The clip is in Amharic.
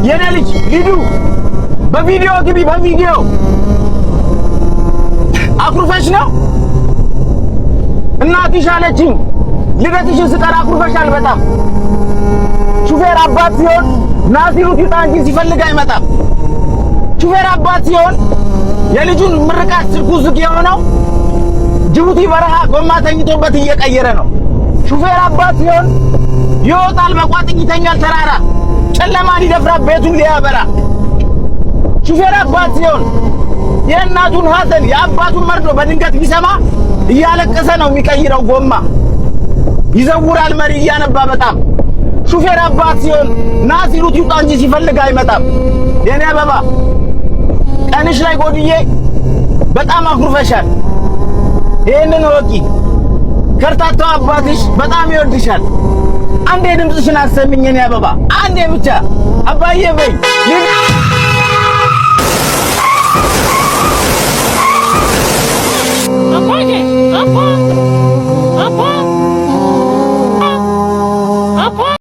የኔ ልጅ ሊዱ በቪዲዮ ግቢ በቪዲዮ አኩርፈሽ ነው እናትሽ አለችኝ ልደትሽን ስጠራ አኩርፈሻል በጣም ሹፌር አባት ሲሆን ናዚሩት ይጣ እንጂ ሲፈልግ አይመጣም ሹፌር አባት ሲሆን የልጁን ምርቃት ስርጉዝግ የሆነው ጅቡቲ በረሃ ጎማ ተኝቶበት እየቀየረ ነው ሹፌር አባት ሲሆን ይወጣል በቋጥኝ ይተኛል ተራራ ጨለማን ይደፍራል ቤቱን ሊያበራ ሹፌር አባት ሲሆን የእናቱን ሐዘን የአባቱን መርዶ በድንገት ቢሰማ እያለቀሰ ነው የሚቀይረው ጎማ ይዘውራል መሪ እያነባ በጣም ሹፌር አባት ሲሆን ናዚሩት ይውጣ እንጂ ሲፈልግ አይመጣም የኔ አበባ ቀንሽ ላይ ጎድዬ በጣም አኩርፈሻል ይሄንን ወቂ ከርታታው አባትሽ በጣም ይወድሻል አንዴ ድምፅሽን አሰሚኝ የኔ አበባ አንዴ ብቻ አባዬ በይ